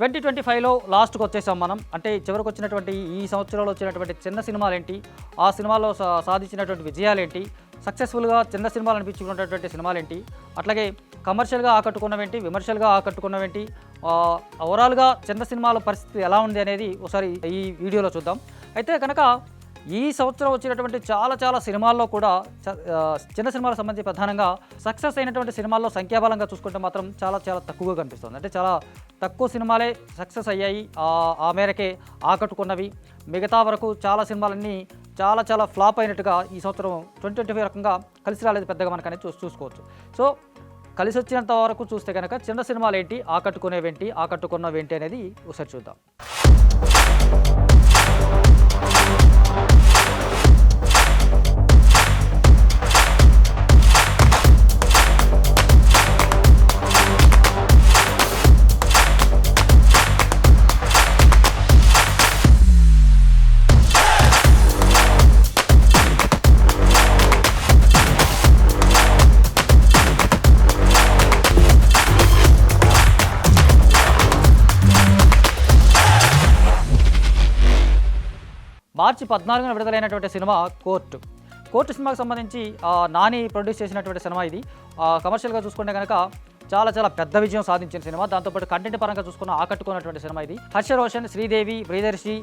2025లో లాస్ట్కి వచ్చేసాం మనం. అంటే చివరికి వచ్చినటువంటి ఈ సంవత్సరంలో వచ్చినటువంటి చిన్న సినిమాలేంటి, ఆ సినిమాలో సాధించినటువంటి విజయాలేంటి, సక్సెస్ఫుల్గా చిన్న సినిమాలు అనిపించుకున్నటువంటి సినిమాలేంటి, అట్లాగే కమర్షియల్గా ఆకట్టుకున్నవేంటి, విమర్శలుగా ఆకట్టుకున్నవేంటి, ఓవరాల్గా చిన్న సినిమాల పరిస్థితి ఎలా ఉంది అనేది ఒకసారి ఈ వీడియోలో చూద్దాం. అయితే కనుక ఈ సంవత్సరం వచ్చినటువంటి చాలా సినిమాల్లో కూడా చిన్న సినిమాలకు సంబంధించి ప్రధానంగా సక్సెస్ అయినటువంటి సినిమాల్లో సంఖ్యాబలంగా చూసుకుంటే మాత్రం చాలా తక్కువగా కనిపిస్తుంది. అంటే చాలా తక్కువ సినిమాలే సక్సెస్ అయ్యాయి, ఆ మేరకే ఆకట్టుకున్నవి. మిగతా వరకు చాలా సినిమాలన్నీ చాలా ఫ్లాప్ అయినట్టుగా ఈ సంవత్సరం 2025 రకంగా కలిసి రాలేదు పెద్దగా మనకనే చూసుకోవచ్చు. సో కలిసి వచ్చినంత వరకు చూస్తే కనుక చిన్న సినిమాలు ఏంటి, ఆకట్టుకున్నవేంటి అనేది ఒకసారి చూద్దాం. మార్చి 14న విడుదలైనటువంటి సినిమా కోర్టు సినిమాకి సంబంధించి నాని ప్రొడ్యూస్ చేసినటువంటి సినిమా ఇది. కమర్షియల్గా చూసుకుంటే కనుక చాలా పెద్ద విజయం సాధించిన సినిమా. దాంతోపాటు కంటెంట్ పరంగా చూసుకున్న ఆకట్టుకున్నటువంటి సినిమా ఇది. హర్ష రోషన్, శ్రీదేవి, ప్రియదర్శి,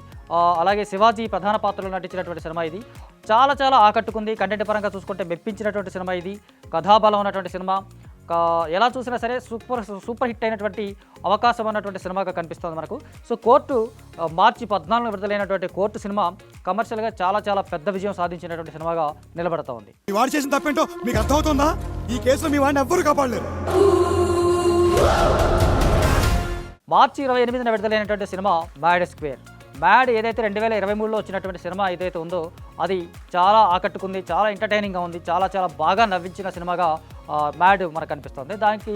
అలాగే శివాజీ ప్రధాన పాత్రలో నటించినటువంటి సినిమా ఇది. చాలా ఆకట్టుకుంది. కంటెంట్ పరంగా చూసుకుంటే మెప్పించినటువంటి సినిమా ఇది. కథాబలం ఉన్నటువంటి సినిమా. ఎలా చూసినా సరే సూపర్ హిట్ అయినటువంటి అవకాశం ఉన్నటువంటి సినిమాగా కనిపిస్తుంది మనకు. సో మార్చి 14న విడుదలైనటువంటి కోర్టు సినిమా కమర్షియల్గా చాలా పెద్ద విజయం సాధించినటువంటి సినిమాగా నిలబడతా ఉంది. వాడు చేసిన తప్పేంటో మీకు అర్థమవుతుందా? ఈ కేసులో మీ వాడిని ఎవ్వరూ కాపాడలేరు. మార్చి 28న విడుదలైనటువంటి సినిమా మ్యాడ్ ఏదైతే 2023లో వచ్చినటువంటి సినిమా ఏదైతే ఉందో అది చాలా ఆకట్టుకుంది, చాలా ఎంటర్టైనింగ్గా ఉంది, చాలా బాగా నవ్వించిన సినిమాగా మ్యాడ్ మనకు కనిపిస్తుంది. దానికి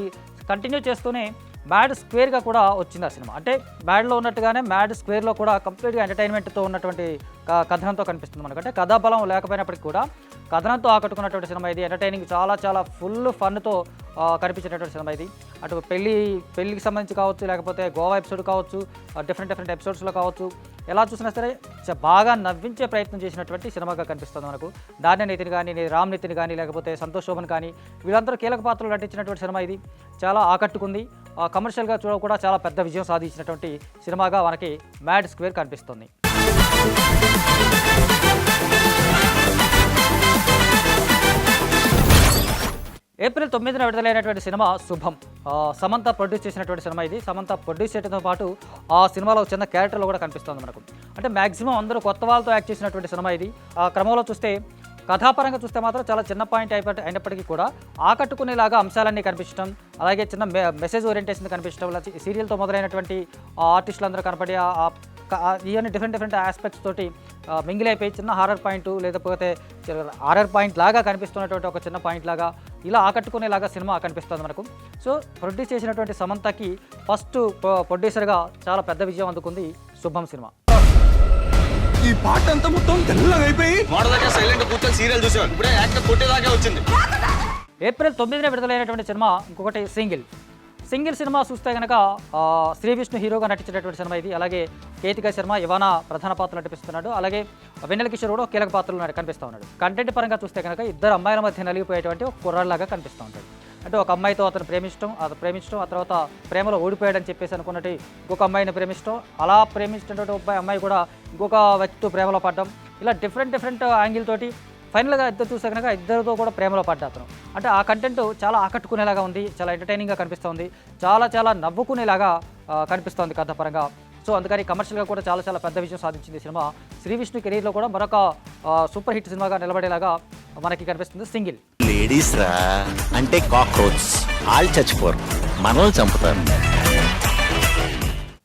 కంటిన్యూ చేస్తూనే మ్యాడ్ స్క్వేర్గా కూడా వచ్చింది ఆ సినిమా. అంటే మ్యాడ్లో ఉన్నట్టుగానే మ్యాడ్ స్క్వేర్లో కూడా కంప్లీట్గా ఎంటర్టైన్మెంట్తో ఉన్నటువంటి కథనంతో కనిపిస్తుంది మనకు. అంటే కథాబలం లేకపోయినప్పటికీ కూడా కథనంతో ఆకట్టుకున్నటువంటి సినిమా ఇది. ఎంటర్టైనింగ్ చాలా ఫుల్ ఫన్తో కనిపించినటువంటి సినిమా ఇది. అటు పెళ్ళికి సంబంధించి కావచ్చు, లేకపోతే గోవా ఎపిసోడ్ కావచ్చు, డిఫరెంట్ ఎపిసోడ్స్లో కావచ్చు, ఎలా చూసినా సరే బాగా నవ్వించే ప్రయత్నం చేసినటువంటి సినిమాగా కనిపిస్తుంది మనకు. ధాన్య నితిన్ కానీ, రామ్ నితిన్ కానీ, లేకపోతే సంతోష్ శోభన్ కానీ, వీళ్ళందరూ కీలక పాత్రలు నటించినటువంటి సినిమా ఇది. చాలా ఆకట్టుకుంది. కమర్షియల్గా కూడా చాలా పెద్ద విజయం సాధించినటువంటి సినిమాగా మనకి మ్యాడ్ స్క్వేర్ కనిపిస్తుంది. ఏప్రిల్ 9న విడుదలైనటువంటి సినిమా శుభం. సమంత ప్రొడ్యూస్ చేసినటువంటి సినిమా ఇది. సమంత ప్రొడ్యూస్ చేయడంతో పాటు ఆ సినిమాలో చిన్న క్యారెక్టర్లో కూడా కనిపిస్తుంది మనకు. అంటే మ్యాక్సిమం అందరూ కొత్త వాళ్ళతో యాక్ట్ చేసినటువంటి సినిమా ఇది. ఆ క్రమంలో చూస్తే కథాపరంగా చూస్తే మాత్రం చాలా చిన్న పాయింట్ అయినప్పటికీ కూడా ఆకట్టుకునేలాగా అంశాలన్నీ కనిపించడం, అలాగే చిన్న మెసేజ్ ఓరియంటేషన్ కనిపించడం, సీరియల్తో మొదలైనటువంటి ఆర్టిస్టులందరూ కనపడి ఇవన్నీ డిఫరెంట్ ఆస్పెక్ట్స్ తోటి మింగిల్ అయిపోయి చిన్న హారర్ పాయింట్, లేకపోతే హారర్ పాయింట్ లాగా కనిపిస్తున్నటువంటి ఒక చిన్న పాయింట్ లాగా ఇలా ఆకట్టుకునేలాగా సినిమా కనిపిస్తుంది మనకు. సో ప్రొడ్యూస్ చేసినటువంటి సమంతకి ఫస్ట్ ప్రొడ్యూసర్గా చాలా పెద్ద విజయం అందుకుంది శుభం సినిమా. ఈ పాట అంతా మొత్తం తెల్లగా అయిపోయి సైలెంట్ కూర్చొని సీరియల్ చూసేవాడు. ఇప్పుడే యాక్టర్ కొట్టేదాకా వచ్చింది. ఏప్రిల్ 9న విడుదలైనటువంటి సినిమా ఇంకొకటి సింగిల్ సినిమా చూస్తే కనుక శ్రీ విష్ణు హీరోగా నటించినటువంటి సినిమా ఇది. అలాగే కేతికా శర్మ, ఇవానా ప్రధాన పాత్రలు నటిస్తున్నాడు. అలాగే వెన్నెల కిషోర్ కూడా కీలక పాత్రలు కనిపిస్తూ ఉన్నాడు. కంటెంట్ పరంగా చూస్తే కనుక ఇద్దరు అమ్మాయిల మధ్య నలిగిపోయేటువంటి ఒక కుర్రాళ్ళలాగా కనిపిస్తూ ఉంటాడు. అంటే ఒక అమ్మాయితో అతను ప్రేమించడం, ఆ తర్వాత ప్రేమలో ఓడిపోయాడని చెప్పేసి అనుకున్నట్టు ఇంకొక అమ్మాయిని ప్రేమించడం, అలా ప్రేమించినటువంటి అమ్మాయి కూడా ఇంకొక వ్యక్తితో ప్రేమలో పడడం, ఇలా డిఫరెంట్ యాంగిల్ తోటి ఫైనల్గా ఇద్దరు చూస్తే కనుక ఇద్దరితో కూడా ప్రేమలో పడ్డా అతను. అంటే ఆ కంటెంట్ చాలా ఆకట్టుకునేలాగా ఉంది, చాలా ఎంటర్టైనింగ్గా కనిపిస్తుంది, చాలా నవ్వుకునేలాగా కనిపిస్తుంది కథ పరంగా. సో అందుకని కమర్షియల్గా కూడా చాలా పెద్ద విజయం సాధించింది సినిమా. శ్రీ విష్ణు కెరీర్లో కూడా మరొక సూపర్ హిట్ సినిమాగా నిలబడేలాగా మనకి కనిపిస్తుంది సింగిల్. లేడీస్ రా అంటే కాక్రోచ్, ఆళ్ళు చచ్చిపోరు, మనల్ని చంపుతారు.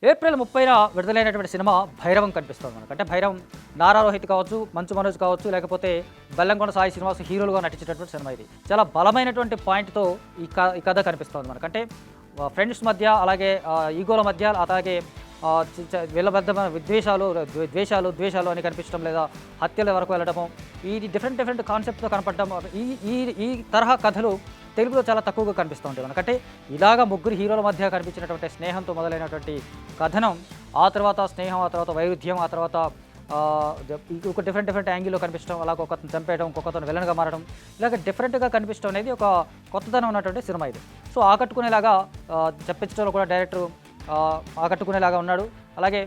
ఏప్రిల్ 30న విడుదలైనటువంటి సినిమా భైరవం కనిపిస్తుంది మనకు. అంటే భైరవం నారా రోహిత్ కావచ్చు, మంచు మనోజ్ కావచ్చు, లేకపోతే బెల్లంకొండ సాయి శ్రీనివాస్ హీరోలుగా నటించినటువంటి సినిమా ఇది. చాలా బలమైనటువంటి పాయింట్తో ఈ కథ కనిపిస్తుంది మనకు. అంటే ఫ్రెండ్స్ మధ్య, అలాగే ఈగోల మధ్య, అలాగే వీళ్ళ మధ్య ద్వేషాలు అని కనిపించడం, లేదా హత్యల వరకు వెళ్ళడము, ఈ డిఫరెంట్ కాన్సెప్ట్తో కనపడడం, ఈ తరహా కథలు తెలుగులో చాలా తక్కువగా కనిపిస్తూ ఉంటాయి మనకంటే. ఇలాగా ముగ్గురు హీరోల మధ్య కనిపించినటువంటి స్నేహంతో మొదలైనటువంటి కథనం, ఆ తర్వాత స్నేహం, ఆ తర్వాత వైరుధ్యం, ఆ తర్వాత ఒక డిఫరెంట్ యాంగిల్లో కనిపించడం, అలాగ ఒకతను చంపేయడం, ఇంకొకతను విలన్గా మారడం, ఇలాగ డిఫరెంట్గా కనిపించడం అనేది ఒక కొత్తదనం ఉన్నటువంటి సినిమా ఇది. సో ఆకట్టుకునేలాగా చెప్పించడంలో కూడా డైరెక్టర్ ఆకట్టుకునేలాగా ఉన్నాడు. అలాగే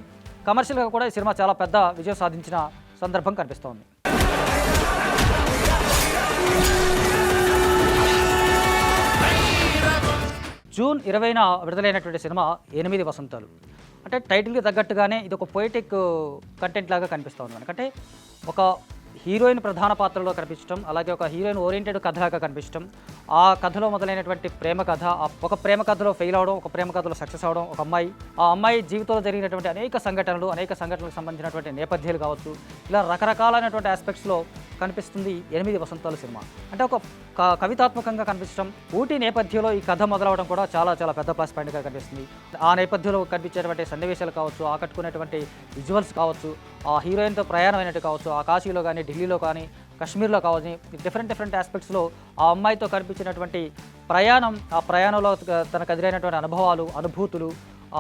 కమర్షియల్గా కూడా ఈ సినిమా చాలా పెద్ద విజయం సాధించిన సందర్భం కనిపిస్తోంది. జూన్ 20న విడుదలైనటువంటి సినిమా 8 వసంతాలు. అంటే టైటిల్కి తగ్గట్టుగానే ఇది ఒక పొయిటిక్ కంటెంట్ లాగా కనిపిస్తూ ఉంది. అంటే ఒక హీరోయిన్ ప్రధాన పాత్రలో కనిపించడం, అలాగే ఒక హీరోయిన్ ఓరియంటెడ్ కథలాగా కనిపించడం, ఆ కథలో మొదలైనటువంటి ప్రేమ కథ, ఒక ప్రేమ కథలో ఫెయిల్ అవడం, ఒక ప్రేమ కథలో సక్సెస్ అవడం, ఒక అమ్మాయి జీవితంలో జరిగినటువంటి అనేక సంఘటనలకు సంబంధించినటువంటి నేపథ్యాలు కావచ్చు, ఇలా రకరకాలైనటువంటి ఆస్పెక్ట్స్లో కనిపిస్తుంది 8 వసంతాలు సినిమా. అంటే ఒక కవితాత్మకంగా కనిపించడం, ఊటీ నేపథ్యంలో ఈ కథ మొదలవడం కూడా చాలా పెద్ద ప్లస్ పాయింట్గా కనిపిస్తుంది. ఆ నేపథ్యంలో కనిపించేటువంటి సన్నివేశాలు కావచ్చు, ఆకట్టుకునేటువంటి విజువల్స్ కావచ్చు, ఆ హీరోయిన్తో ప్రయాణం అయినట్టు కావచ్చు, ఆ కాశీలో కానీ, ఢిల్లీలో కానీ, కాశ్మీర్లో కావచ్చు, డిఫరెంట్ ఆస్పెక్ట్స్లో ఆ అమ్మాయితో కనిపించినటువంటి ప్రయాణం, ఆ ప్రయాణంలో తనకు ఎదురైనటువంటి అనుభవాలు, అనుభూతులు,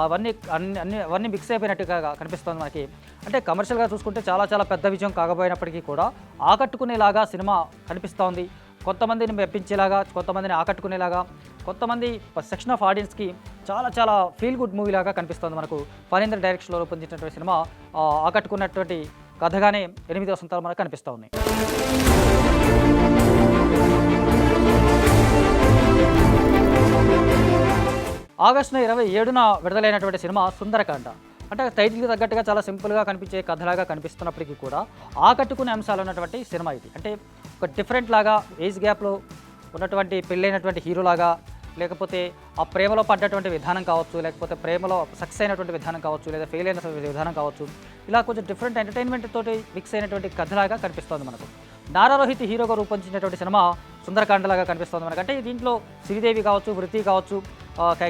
అవన్నీ మిక్స్ అయిపోయినట్టుగా కనిపిస్తుంది మనకి. అంటే కమర్షియల్గా చూసుకుంటే చాలా పెద్ద విజయం కాకపోయినప్పటికీ కూడా ఆకట్టుకునేలాగా సినిమా కనిపిస్తోంది. కొంతమందిని మెప్పించేలాగా, కొంతమందిని ఆకట్టుకునేలాగా, కొంతమంది సెక్షన్ ఆఫ్ ఆడియన్స్కి చాలా ఫీల్ గుడ్ మూవీ లాగా కనిపిస్తుంది మనకు. ఫణీంద్ర డైరెక్షన్లో రూపొందించినటువంటి సినిమా ఆకట్టుకున్నటువంటి కథగానే 8 వసంతాలు మనకు కనిపిస్తూ ఉన్నాయి. ఆగస్టు 27న విడుదలైనటువంటి సినిమా సుందరకాండ. అంటే టైటిల్కి తగ్గట్టుగా చాలా సింపుల్గా కనిపించే కథలాగా కనిపిస్తున్నప్పటికీ కూడా ఆకట్టుకునే అంశాలు ఉన్నటువంటి సినిమా ఇది. అంటే ఒక డిఫరెంట్ లాగా ఏజ్ గ్యాప్లో ఉన్నటువంటి పెళ్ళైనటువంటి హీరోలాగా, లేకపోతే ఆ ప్రేమలో పడ్డటువంటి విధానం కావచ్చు, లేకపోతే ప్రేమలో సక్సెస్ అయినటువంటి విధానం కావచ్చు, లేదా ఫెయిల్ అయిన విధానం కావచ్చు, ఇలా కొంచెం డిఫరెంట్ ఎంటర్టైన్మెంట్ తోటి మిక్స్ అయినటువంటి కథలాగా కనిపిస్తుంది మనకు. నారా రోహిత్ హీరోగా రూపొందించినటువంటి సినిమా సుందరకాండలాగా కనిపిస్తుంది మనకంటే. దీంట్లో శ్రీదేవి కావచ్చు, వృత్తి కావచ్చు,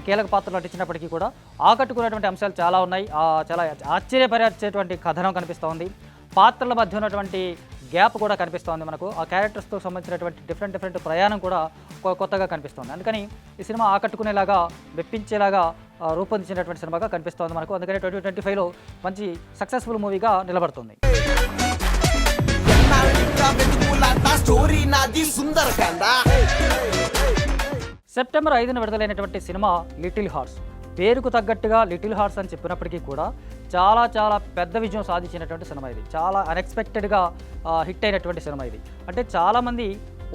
కీలక పాత్రలు నటించినప్పటికీ కూడా ఆకట్టుకునేటువంటి అంశాలు చాలా ఉన్నాయి. చాలా ఆశ్చర్యపరిచేటువంటి కథనం కనిపిస్తోంది. పాత్రల మధ్య ఉన్నటువంటి గ్యాప్ కూడా కనిపిస్తోంది మనకు. ఆ క్యారెక్టర్స్తో సంబంధించినటువంటి డిఫరెంట్ ప్రయాణం కూడా కొత్తగా కనిపిస్తోంది. అందుకని ఈ సినిమా ఆకట్టుకునేలాగా, మెప్పించేలాగా రూపొందించినటువంటి సినిమాగా కనిపిస్తోంది మనకు. అందుకని 2025లో మంచి సక్సెస్ఫుల్ మూవీగా నిలబడుతుంది. సెప్టెంబర్ 5న విడుదలైనటువంటి సినిమా లిటిల్ హార్ట్స్. పేరుకు తగ్గట్టుగా లిటిల్ హార్ట్స్ అని చెప్పినప్పటికీ కూడా చాలా పెద్ద విజయం సాధించినటువంటి సినిమా ఇది. చాలా అన్ఎక్స్పెక్టెడ్గా హిట్ అయినటువంటి సినిమా ఇది. అంటే చాలామంది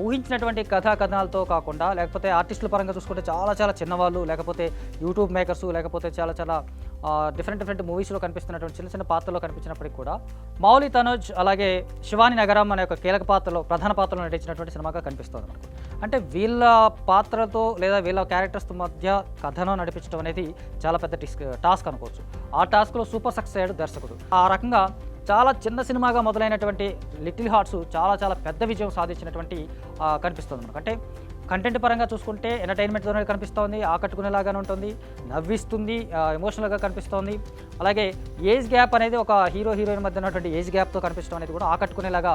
ఊహించినటువంటి కథనాలతో కాకుండా, లేకపోతే ఆర్టిస్టుల పరంగా చూసుకుంటే చాలా చిన్నవాళ్ళు, లేకపోతే యూట్యూబ్ మేకర్స్, లేకపోతే చాలా డిఫరెంట్ మూవీస్లో కనిపిస్తున్నటువంటి చిన్న పాత్రలో కనిపించినప్పటికీ కూడా మౌలి తనోజ్, అలాగే శివాని నగరం అనే ఒక కీలక పాత్రలో, ప్రధాన పాత్రలో నటించినటువంటి సినిమాగా కనిపిస్తుంది మనకు. అంటే వీళ్ళ పాత్రలతో లేదా వీళ్ళ క్యారెక్టర్స్ మధ్య కథనం నడిపించడం అనేది చాలా పెద్ద టాస్క్ అనుకోవచ్చు. ఆ టాస్క్లో సూపర్ సక్సెస్ అయ్యాడు దర్శకుడు. ఆ రకంగా చాలా చిన్న సినిమాగా మొదలైనటువంటి లిటిల్ హార్ట్స్ చాలా పెద్ద విజయం సాధించినటువంటి కనిపిస్తుంది మనకు. అంటే కంటెంట్ పరంగా చూసుకుంటే ఎంటర్టైన్మెంట్తోనే కనిపిస్తోంది, ఆకట్టుకునేలాగానే ఉంటుంది, నవ్విస్తుంది, ఎమోషనల్గా కనిపిస్తోంది. అలాగే ఏజ్ గ్యాప్ అనేది ఒక హీరోయిన్ మధ్య ఉన్నటువంటి ఏజ్ గ్యాప్తో కనిపించడం అనేది కూడా ఆకట్టుకునేలాగా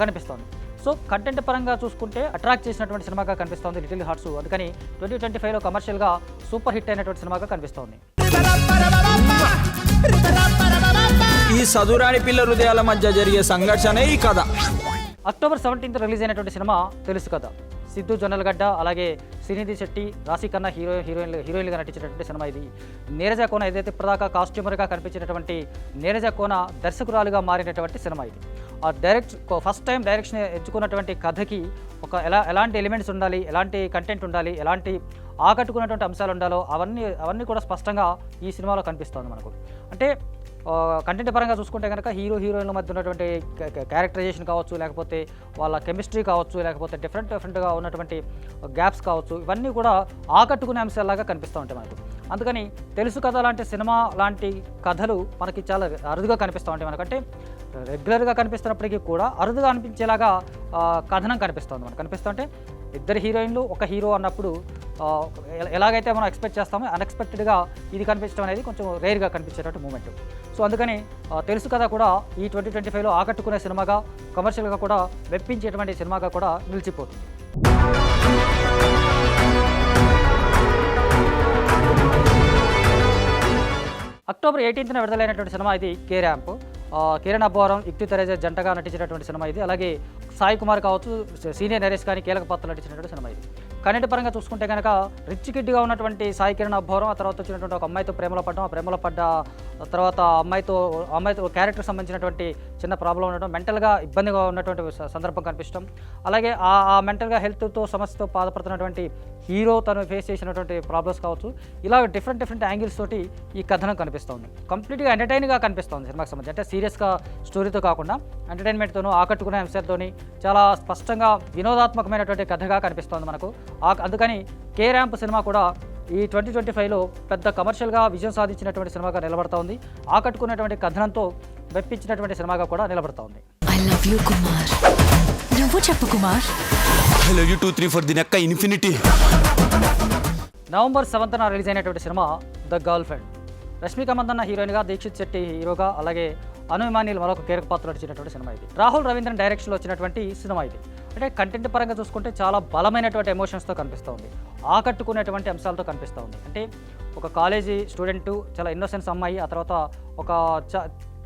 కనిపిస్తోంది. సో కంటెంట్ పరంగా చూసుకుంటే అట్రాక్ట్ చేసినటువంటి సినిమాగా కనిపిస్తోంది లిటిల్ హార్ట్స్. అందుకని 2025లో కమర్షియల్గా సూపర్ హిట్ అయినటువంటి సినిమాగా కనిపిస్తోంది. ఈ చదురాని పిల్ల హృదయాల మధ్య జరిగే సంఘర్షణే ఈ కథ. అక్టోబర్ 17th రిలీజ్ అయినటువంటి సినిమా తెలుసు కదా. సిద్ధు జొన్నలగడ్డ, అలాగే శ్రీనిధి శెట్టి, రాశి ఖన్నా హీరోయిన్లుగా నటించినటువంటి సినిమా ఇది. నీరజ కోన ఏదైతే ఇప్పటిదాకా కాస్ట్యూమర్గా కనిపించినటువంటి నీరజ కోన దర్శకురాలుగా మారినటువంటి సినిమా ఇది. ఫస్ట్ టైం డైరెక్షన్ ఎంచుకున్నటువంటి కథకి ఎలాంటి ఎలిమెంట్స్ ఉండాలి, ఎలాంటి కంటెంట్ ఉండాలి, ఎలాంటి ఆకట్టుకున్నటువంటి అంశాలు ఉండాలో అవన్నీ కూడా స్పష్టంగా ఈ సినిమాలో కనిపిస్తుంది మనకు. అంటే కంటెంట్ పరంగా చూసుకుంటే కనుక హీరోయిన్ల మధ్య ఉన్నటువంటి క్యారెక్టరైజేషన్ కావచ్చు, లేకపోతే వాళ్ళ కెమిస్ట్రీ కావచ్చు, లేకపోతే డిఫరెంట్గా ఉన్నటువంటి గ్యాప్స్ కావచ్చు, ఇవన్నీ కూడా ఆకట్టుకునే అంశాలాగా కనిపిస్తూ ఉంటాయి మనకు. అందుకని తెలుసు కథ లాంటి సినిమా లాంటి కథలు మనకి చాలా అరుదుగా కనిపిస్తూ ఉంటాయి మనకంటే. రెగ్యులర్గా కనిపిస్తున్నప్పటికీ కూడా అరుదుగా అనిపించేలాగా కథనం కనిపిస్తుంది మనకు. కనిపిస్తుంటే ఇద్దరు హీరోయిన్లు, ఒక హీరో అన్నప్పుడు ఎలాగైతే మనం ఎక్స్పెక్ట్ చేస్తామో అన్ఎక్స్పెక్టెడ్గా ఇది కనిపించడం అనేది కొంచెం రేర్గా కనిపించేటట్టు మూమెంట్. సో అందుకని తెలుసు కదా కూడా ఈ 2025లో ఆకట్టుకునే సినిమాగా, కమర్షియల్గా కూడా మెప్పించేటువంటి సినిమాగా కూడా నిలిచిపోతుంది. అక్టోబర్ 18న విడుదలైనటువంటి సినిమా ఇది కే ర్యాంప్. కిరణ్ అబ్బవరం, యుక్తి తెరేజా జంటగా నటించినటువంటి సినిమా ఇది. అలాగే సాయి కుమార్ కావచ్చు, సీనియర్ నరేష్ కానీ కీలక పాత్రలు నటించినటువంటి సినిమా ఇది. కంటెంట్ పరంగా చూసుకుంటే కనుక రిచ్ కిడ్గా ఉన్నటువంటి సాయి కిరణ్ అబ్బవరం ఆ తర్వాత వచ్చినటువంటి ఒక అమ్మాయితో ప్రేమలో పడడం, ఆ ప్రేమలో పడ్డ తర్వాత అమ్మాయితో క్యారెక్టర్ సంబంధించినటువంటి చిన్న ప్రాబ్లం ఉండడం, మెంటల్గా ఇబ్బందిగా ఉన్నటువంటి సందర్భం కనిపించడం, అలాగే ఆ మెంటల్గా హెల్త్తో సమస్యతో బాధపడుతున్నటువంటి హీరో తను ఫేస్ చేసినటువంటి ప్రాబ్లమ్స్ కావచ్చు, ఇలా డిఫరెంట్ యాంగిల్స్ తోటి ఈ కథనం కనిపిస్తుంది. కంప్లీట్గా ఎంటర్టైన్గా కనిపిస్తుంది సినిమాకి సంబంధించి. అంటే సీరియస్గా స్టోరీతో కాకుండా ఎంటర్టైన్మెంట్తోనూ ఆకట్టుకునే అంశాలతోని చాలా స్పష్టంగా వినోదాత్మకమైనటువంటి కథగా కనిపిస్తుంది మనకు. అందుకని కే ర్యాంప్ సినిమా కూడా ఈ 2025లో పెద్ద కమర్షియల్గా విజయం సాధించినటువంటి సినిమాగా నిలబడతా ఉంది. ఆకట్టుకున్నటువంటి కథనంతో మెప్పించినటువంటి సినిమాగా కూడా నిలబడతా ఉంది. I love you Kumar. నువ్వు చెప్పు కుమార్. ఐ లవ్ యూ 2, 3, 4 దినక్క ఇన్ఫినిటీ. నవంబర్ 7న రిలీజ్ అయినటువంటి సినిమా the girlfriend. Rashmika Mandanna హీరోయిన్గా, దీక్షిత్ శెట్టి హీరోగా, అలాగే అను ఇమానియల్ మరొక కీలక పాత్ర నటించినటువంటి సినిమా ఇది. రాహుల్ రవీంద్రన్ డైరెక్షన్లో వచ్చినటువంటి సినిమా ఇది. అంటే కంటెంట్ పరంగా చూసుకుంటే చాలా బలమైనటువంటి ఎమోషన్స్తో కనిపిస్తూ ఉంది, ఆకట్టుకునేటువంటి అంశాలతో కనిపిస్తూ ఉంది. అంటే ఒక కాలేజీ స్టూడెంటు, చాలా ఇన్నోసెన్స్ అమ్మాయి, ఆ తర్వాత ఒక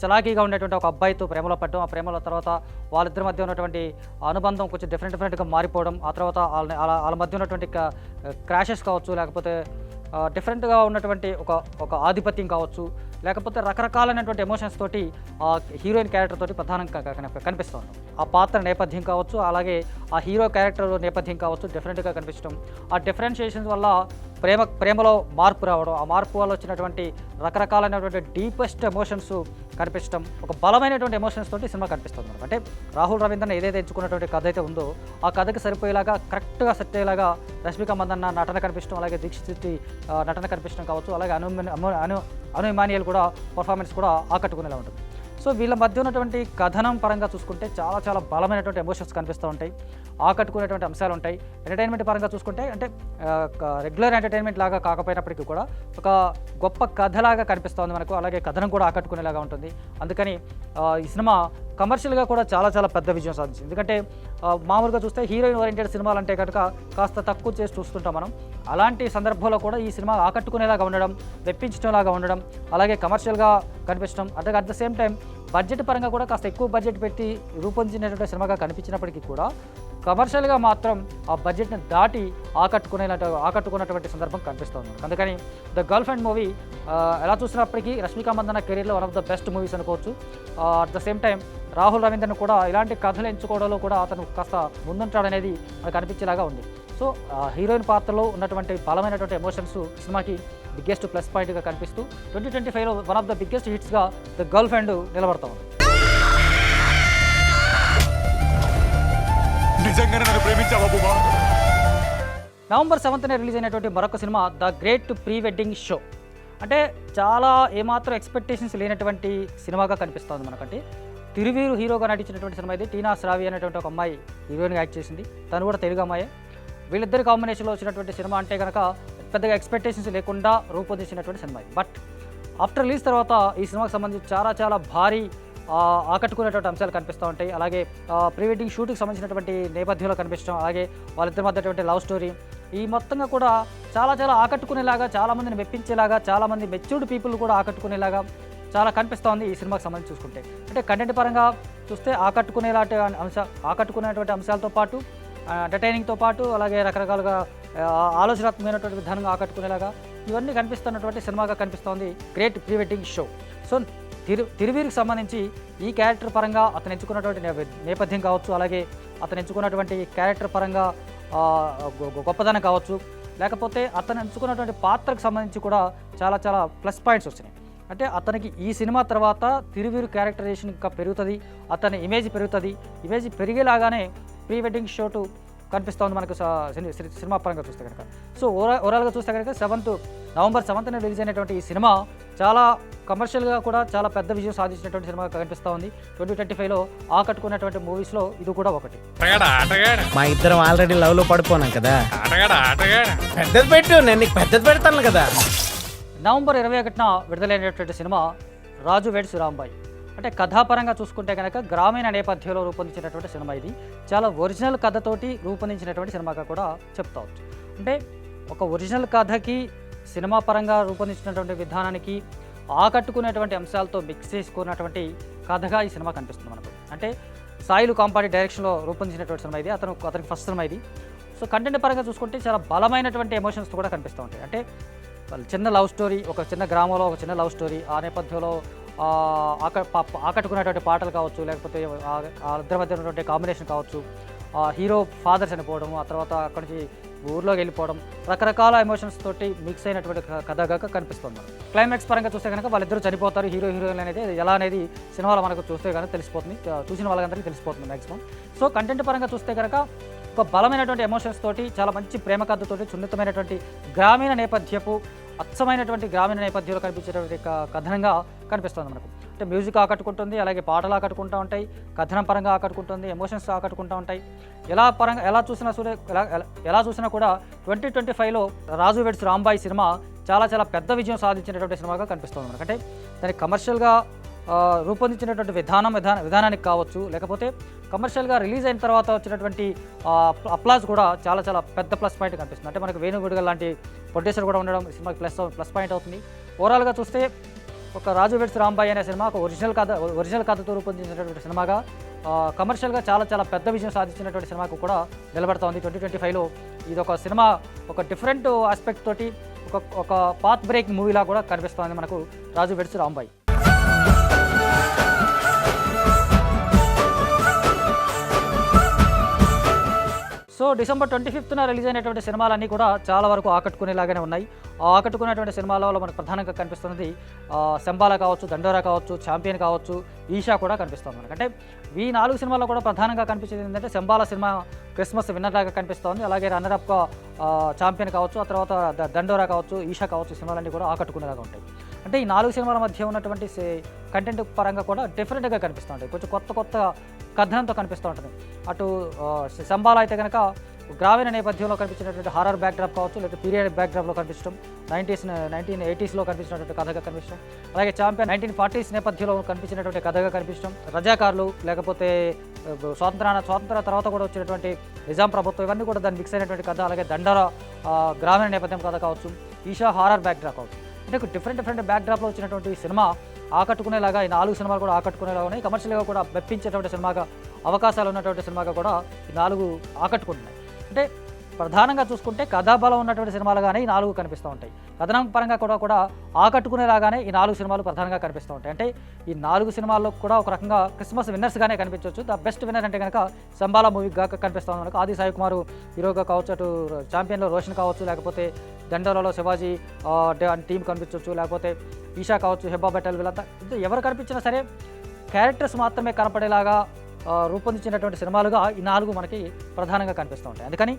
చలాకీగా ఉండేటువంటి ఒక అబ్బాయితో ప్రేమలో పడడం, ఆ ప్రేమలో తర్వాత వాళ్ళిద్దరి మధ్య ఉన్నటువంటి అనుబంధం కొంచెం డిఫరెంట్గా మారిపోవడం, ఆ తర్వాత వాళ్ళ మధ్య ఉన్నటువంటి క్రాషెస్ కావచ్చు, లేకపోతే డిఫరెంట్గా ఉన్నటువంటి ఒక ఆధిపత్యం కావచ్చు, లేకపోతే రకరకాలైనటువంటి ఎమోషన్స్ తోటి ఆ హీరోయిన్ క్యారెక్టర్ తోటి ప్రధానంగా కనిపిస్తుంది. ఆ పాత్ర నేపథ్యం కావచ్చు, అలాగే ఆ హీరో క్యారెక్టర్ నేపథ్యం కావచ్చు డిఫరెంట్గా కనిపించడం, ఆ డిఫరెన్షియేషన్స్ వల్ల ప్రేమలో మార్పు రావడం, ఆ మార్పు వల్ల వచ్చినటువంటి రకరకాలైనటువంటి డీపెస్ట్ ఎమోషన్స్ కనిపించడం, ఒక బలమైనటువంటి ఎమోషన్స్ తోటి సినిమా కనిపిస్తుంది మనకు. అంటే రాహుల్ రవీంద్రన్ ఏదైతే ఎంచుకున్నటువంటి కథ అయితే ఉందో ఆ కథకి సరిపోయేలాగా కరెక్ట్గా సెట్ అయ్యేలాగా రష్మిక మందన్న నటన కనిపించడం, అలాగే దీక్షిత్ శెట్టి నటన కనిపించడం కావచ్చు, అలాగే అను ఇమానియల్ కూడా పర్ఫార్మెన్స్ కూడా ఆకట్టుకునేలా ఉంటుంది. సో వీళ్ళ మధ్య ఉన్నటువంటి కథనం పరంగా చూసుకుంటే చాలా బలమైనటువంటి ఎమోషన్స్ కనిపిస్తూ ఉంటాయి, ఆకట్టుకునేటువంటి అంశాలు ఉంటాయి. ఎంటర్టైన్మెంట్ పరంగా చూసుకుంటే అంటే రెగ్యులర్ ఎంటర్టైన్మెంట్ లాగా కాకపోయినప్పటికీ కూడా ఒక గొప్ప కథలాగా కనిపిస్తుంది మనకు, అలాగే కథనం కూడా ఆకట్టుకునేలాగా ఉంటుంది. అందుకని ఈ సినిమా కమర్షియల్గా కూడా చాలా పెద్ద విజయం సాధించింది. ఎందుకంటే మామూలుగా చూస్తే హీరోయిన్ ఓరియంటెడ్ సినిమాలు అంటే కనుక కాస్త తక్కువ చేసి చూస్తుంటాం మనం. అలాంటి సందర్భంలో కూడా ఈ సినిమా ఆకట్టుకునేలాగా ఉండడం, మెప్పించడంలాగా ఉండడం, అలాగే కమర్షియల్గా కనిపించడం, అంటే at the same time budget పరంగా కూడా కాస్త ఎక్కువ బడ్జెట్ పెట్టి రూపొందించినటువంటి సినిమాగా కనిపించినప్పటికీ కూడా కమర్షియల్గా మాత్రం ఆ బడ్జెట్ని దాటి ఆకట్టుకున్నటువంటి సందర్భం కనిపిస్తుంది. అందుకని ద గర్ల్ ఫ్రెండ్ మూవీ ఎలా చూసినప్పటికీ రష్మిక మందన్న కెరీర్లో one of the best movies అనుకోవచ్చు. At the same time Rahul Ravindran కూడా ఇలాంటి కథలు ఎంచుకోవడంలో కూడా అతను కాస్త ముందుంటాడనేది మనకు అనిపించేలాగా ఉంది. సో హీరోయిన్ పాత్రలో ఉన్నటువంటి బలమైనటువంటి ఎమోషన్స్ సినిమాకి బిగ్గెస్ట్ ప్లస్ పాయింట్గా కనిపిస్తూ 2025లో వన్ ఆఫ్ ద బిగ్గెస్ట్ హిట్స్గా ద గర్ల్ ఫ్రెండ్ నిలబడతా ఉంది. నిజంగానే నన్ను ప్రేమించావా బుమా? నవంబర్ 7న రిలీజ్ అయినటువంటి మరొక cinema the great pre wedding show. అంటే చాలా ఏమాత్రం ఎక్స్పెక్టేషన్స్ లేనటువంటి సినిమాగా కనిపిస్తుంది మనకంటే. తిరువీరు హీరోగా నటించినటువంటి సినిమా ఇది. టీనా శ్రావి అనేటువంటి ఒక అమ్మాయి హీరోయిన్గా యాక్ట్ చేసింది, తను కూడా తెలుగు అమ్మాయే. వీళ్ళిద్దరి కాంబినేషన్లో వచ్చినటువంటి సినిమా అంటే కనుక పెద్దగా ఎక్స్పెక్టేషన్స్ లేకుండా రూపొందించినటువంటి సినిమా. బట్ ఆఫ్టర్ రిలీజ్ తర్వాత ఈ సినిమాకి సంబంధించి చాలా భారీ ఆకట్టుకునేటువంటి అంశాలు కనిపిస్తూ ఉంటాయి. అలాగే ప్రీ వెడ్డింగ్ షూట్కి సంబంధించినటువంటి నేపథ్యంలో కనిపించడం, అలాగే వాళ్ళిద్దరి మధ్యటువంటి లవ్ స్టోరీ, ఈ మొత్తంగా కూడా చాలా ఆకట్టుకునేలాగా, చాలామందిని మెప్పించేలాగా, చాలామంది మెచ్యూర్డ్ పీపుల్ కూడా ఆకట్టుకునేలాగా చాలా కనిపిస్తూ ఉంది ఈ సినిమాకి సంబంధించి చూసుకుంటే. అంటే కంటెంట్ పరంగా చూస్తే ఆకట్టుకునేటువంటి అంశాలతో పాటు ఎంటర్టైనింగ్తో పాటు అలాగే రకరకాలుగా ఆలోచనాత్మకమైనటువంటి విధానంగా ఆకట్టుకునేలాగా ఇవన్నీ కనిపిస్తున్నటువంటి సినిమాగా కనిపిస్తోంది great pre wedding show. So తిరువీరికి సంబంధించి ఈ క్యారెక్టర్ పరంగా అతను ఎంచుకున్నటువంటి నేపథ్యం కావచ్చు, అలాగే అతను ఎంచుకున్నటువంటి క్యారెక్టర్ పరంగా గొప్పదనం కావచ్చు, లేకపోతే అతను ఎంచుకున్నటువంటి పాత్రకు సంబంధించి కూడా చాలా ప్లస్ పాయింట్స్ వచ్చినాయి. అంటే అతనికి ఈ సినిమా తర్వాత తిరువీరు క్యారెక్టరైజేషన్ ఇంకా పెరుగుతుంది, అతని ఇమేజ్ పెరుగుతుంది. ఇమేజ్ పెరిగేలాగానే ప్రీ వెడ్డింగ్ షోటు కనిపిస్తుంది మనకు సినిమా పరంగా చూస్తే కనుక. సో ఓవరాల్గా చూస్తే కనుక నవంబర్ 7న రిలీజ్ అయినటువంటి ఈ సినిమా చాలా కమర్షియల్గా కూడా చాలా పెద్ద విజయం సాధించినటువంటి సినిమా కనిపిస్తూ ఉంది. 2025లో ఆకట్టుకున్నటువంటి మూవీస్లో ఇది కూడా ఒకటి. మా ఇద్దరం ఆల్రెడీ లవ్ లో పడిపోనాం కదా. పెద్దది పెట్టు, నేను నీకు పెద్దది పెడతాను కదా. నవంబర్ 21న విడుదలైనటువంటి సినిమా రాజు వెడ్స్ రాంబాయ్. అంటే కథాపరంగా చూసుకుంటే కనుక గ్రామీణ నేపథ్యంలో రూపొందించినటువంటి సినిమా ఇది. చాలా ఒరిజినల్ కథతోటి రూపొందించినటువంటి సినిమాగా కూడా చెప్తావచ్చు. అంటే ఒక ఒరిజినల్ కథకి సినిమా పరంగా రూపొందించినటువంటి విధానానికి ఆకట్టుకునేటువంటి అంశాలతో మిక్స్ చేసుకున్నటువంటి కథగా ఈ సినిమా కనిపిస్తుంది మనకు. అంటే సాయిలు కాంపాడి డైరెక్షన్లో రూపొందించినటువంటి సినిమా ఇది. అతనికి ఫస్ట్ సినిమా ఇది. సో కంటెంట్ పరంగా చూసుకుంటే చాలా బలమైనటువంటి ఎమోషన్స్ కూడా కనిపిస్తూ ఉంటాయి. అంటే చిన్న లవ్ స్టోరీ, ఒక చిన్న గ్రామంలో ఒక చిన్న లవ్ స్టోరీ, ఆ నేపథ్యంలో ఆకట్టుకునేటువంటి పాటలు కావచ్చు, లేకపోతే ఇద్దరి మధ్య ఉన్నటువంటి కాంబినేషన్ కావచ్చు, హీరో ఫాదర్ చనిపోవడం, ఆ తర్వాత అక్కడి నుంచి ఊర్లోకి వెళ్ళిపోవడం, రకరకాల ఎమోషన్స్ తోటి మిక్స్ అయినటువంటి కథగా కనిపిస్తుంది. క్లైమాక్స్ పరంగా చూస్తే కనుక వాళ్ళిద్దరూ చనిపోతారు, హీరో హీరోయిన్ అనేది ఎలా అనేది సినిమాలో మనకు చూస్తే కనుక తెలిసిపోతుంది, చూసిన వాళ్ళందరికీ తెలిసిపోతుంది మ్యాక్సిమం. సో కంటెంట్ పరంగా చూస్తే కనుక ఒక బలమైనటువంటి ఎమోషన్స్ తోటి, చాలా మంచి ప్రేమ కథతోటి, సున్నితమైనటువంటి గ్రామీణ నేపథ్యపు అచ్చమైనటువంటి గ్రామీణ నేపథ్యంలో కనిపించేటువంటి కథనంగా కనిపిస్తుంది మనకు. అంటే మ్యూజిక్ ఆకట్టుకుంటుంది, అలాగే పాటలు ఆకట్టుకుంటూ ఉంటాయి, కథనం పరంగా ఆకట్టుకుంటుంది, ఎమోషన్స్ ఆకట్టుకుంటూ ఉంటాయి. ఎలా చూసినా కూడా 2025లో రాజు వెడ్స్ రాంబాయ్ సినిమా చాలా చాలా పెద్ద విజయం సాధించినటువంటి సినిమాగా కనిపిస్తుంది మనకు. అంటే దానికి కమర్షియల్గా రూపొందించినటువంటి విధానానికి కావచ్చు, లేకపోతే కమర్షియల్గా రిలీజ్ అయిన తర్వాత వచ్చినటువంటి అప్లాజ్ కూడా చాలా చాలా పెద్ద ప్లస్ పాయింట్ కనిపిస్తుంది. అంటే మనకు వేణుగుడిగల్ లాంటి ప్రొడ్యూసర్ కూడా ఉండడం సినిమాకి ప్లస్ పాయింట్ అవుతుంది. ఓవరాల్గా చూస్తే ఒక రాజు వెడ్స్ రాంబాయ్ అనే సినిమా ఒక ఒరిజినల్ కథతో రూపొందించినటువంటి సినిమాగా కమర్షియల్గా చాలా చాలా పెద్ద విజయం సాధించినటువంటి సినిమాకు కూడా నిలబడుతోంది. 2025లో ఇది ఒక సినిమా ఒక డిఫరెంట్ ఆస్పెక్ట్ తోటి ఒక పాత్ బ్రేకింగ్ మూవీలా కూడా కనిపిస్తోంది మనకు Raju weds Rambai. So December 25న రిలీజ్ అయినటువంటి సినిమాలన్నీ కూడా చాలా వరకు ఆకట్టుకునేలాగానే ఉన్నాయి. ఆకట్టుకునేటువంటి సినిమాలలో మనకు ప్రధానంగా కనిపిస్తున్నది శంబాలా కావచ్చు, దండోరా కావచ్చు, ఛాంపియన్ కావచ్చు, ఈషా కూడా కనిపిస్తుంది మనకు. అంటే ఈ 4 సినిమాల్లో కూడా ప్రధానంగా కనిపించేది ఏంటంటే శంబాలా సినిమా క్రిస్మస్ విన్నర్ లాగా కనిపిస్తోంది. అలాగే రన్నరప్గా ఛాంపియన్ కావచ్చు, ఆ తర్వాత దండోరా కావచ్చు, ఈషా కావచ్చు, సినిమాలన్నీ కూడా ఆకట్టుకునేలాగా ఉంటాయి. అంటే ఈ 4 సినిమాల మధ్య ఉన్నటువంటి కంటెంట్ పరంగా కూడా డిఫరెంట్గా కనిపిస్తూ ఉంటాయి, కొంచెం కొత్త కథనంతో కనిపిస్తూ ఉంటుంది. అటు శంబాలా అయితే కనుక గ్రామీణ నేపథ్యంలో కనిపించినటువంటి హారర్ బ్యాక్డ్రాప్ కావచ్చు, లేకపోతే పీరియడ్ బ్యాక్డ్రాప్లో కనిపించడం, 1980స్లో కనిపించినటువంటి కథగా కనిపించడం, అలాగే ఛాంపియన్ 1940s నేపథ్యంలో కనిపించినటువంటి కథగా కనిపించడం, రజాకారులు, లేకపోతే స్వాతంత్ర తర్వాత కూడా వచ్చినటువంటి నిజాం ప్రభుత్వం, ఇవన్నీ కూడా దాన్ని మిక్స్ అయినటువంటి కథ. అలాగే దండోరా గ్రామీణ నేపథ్యం కథ కావచ్చు, ఈషా హారర్ బ్యాక్డ్రాప్ కావచ్చు. అంటే డిఫరెంట్ బ్యాక్డ్రాప్లో వచ్చినటువంటి సినిమా ఆకట్టుకునేలాగా ఈ 4 సినిమాలు కూడా ఆకట్టుకునేలాగా ఉన్నాయి. కమర్షియల్గా కూడా మెప్పించేటువంటి సినిమాగా, అవకాశాలు ఉన్నటువంటి సినిమాగా కూడా ఈ 4 ఆకట్టుకుంటున్నాయి. అంటే ప్రధానంగా చూసుకుంటే కథాబలం ఉన్నటువంటి సినిమాలుగానే ఈ 4 కనిపిస్తూ ఉంటాయి. కథనం పరంగా కూడా ఆకట్టుకునేలాగానే ఈ 4 సినిమాలు ప్రధానంగా కనిపిస్తూ ఉంటాయి. అంటే ఈ 4 సినిమాల్లో కూడా ఒక రకంగా క్రిస్మస్ విన్నర్స్గానే కనిపించవచ్చు. ద బెస్ట్ విన్నర్ అంటే కనుక శంబాలా మూవీగా కనిపిస్తూ ఉంది మనకు. ఆది సాయి కుమార్ హీరోగా కావచ్చు, అటు ఛాంపియన్లో రోషన్ కావచ్చు, లేకపోతే దండోరాలో శివాజీ టీం కనిపించవచ్చు, లేకపోతే ఈషా కావచ్చు, హెబ్బా బెటల్, వీళ్ళంతా ఎవరు కనిపించినా సరే క్యారెక్టర్స్ మాత్రమే కనపడేలాగా రూపొందించినటువంటి సినిమాలుగా ఈ 4 మనకి ప్రధానంగా కనిపిస్తూ ఉంటాయి. అందుకని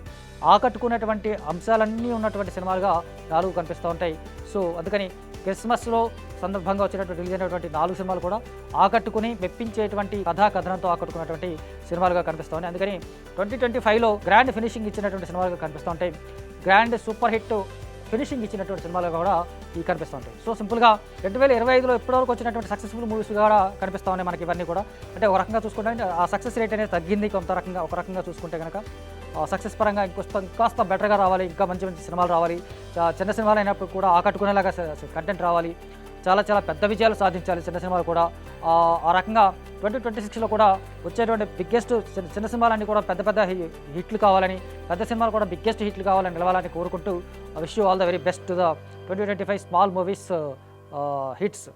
ఆకట్టుకునేటువంటి అంశాలన్నీ ఉన్నటువంటి సినిమాలుగా 4 కనిపిస్తూ ఉంటాయి. సో అందుకని క్రిస్మస్లో సందర్భంగా వచ్చినటువంటి రిలీజ్ అయినటువంటి 4 సినిమాలు కూడా ఆకట్టుకుని మెప్పించేటువంటి కథనంతో ఆకట్టుకున్నటువంటి సినిమాలుగా కనిపిస్తూ ఉంటాయి. అందుకని 2025లో గ్రాండ్ ఫినిషింగ్ ఇచ్చినటువంటి సినిమాలుగా కనిపిస్తూ ఉంటాయి. గ్రాండ్ సూపర్ హిట్ ఫినిషింగ్ ఇచ్చినటువంటి సినిమాలు కూడా ఈ కనిపిస్తూ ఉంటాయి. సో సింపుల్గా 2025లో ఇప్పటివరకు వచ్చినటువంటి సక్సెస్ఫుల్ మూవీస్ కూడా కనిపిస్తూ ఉన్నాయి మనకి ఇవన్నీ కూడా. అంటే ఒక రకంగా చూసుకుంటే ఆ సక్సెస్ రేట్ అనేది తగ్గింది ఒక రకంగా చూసుకుంటే కనుక సక్సెస్ పరంగా ఇంకాస్త బెటర్గా రావాలి, ఇంకా మంచి సినిమాలు రావాలి, చిన్న సినిమాలు అయినప్పుడు కూడా ఆకట్టుకునేలాగా కంటెంట్ రావాలి, చాలా చాలా పెద్ద విజయాలు సాధించాలి చిన్న సినిమాలు కూడా. ఆ రకంగా 2026లో కూడా వచ్చేటువంటి బిగ్గెస్ట్ చిన్న సినిమాలన్నీ కూడా పెద్ద హిట్లు కావాలని, పెద్ద సినిమాలు కూడా బిగ్గెస్ట్ హిట్లు కావాలని నిలవాలని కోరుకుంటూ wish you all the very best to the 2025 small movies hits.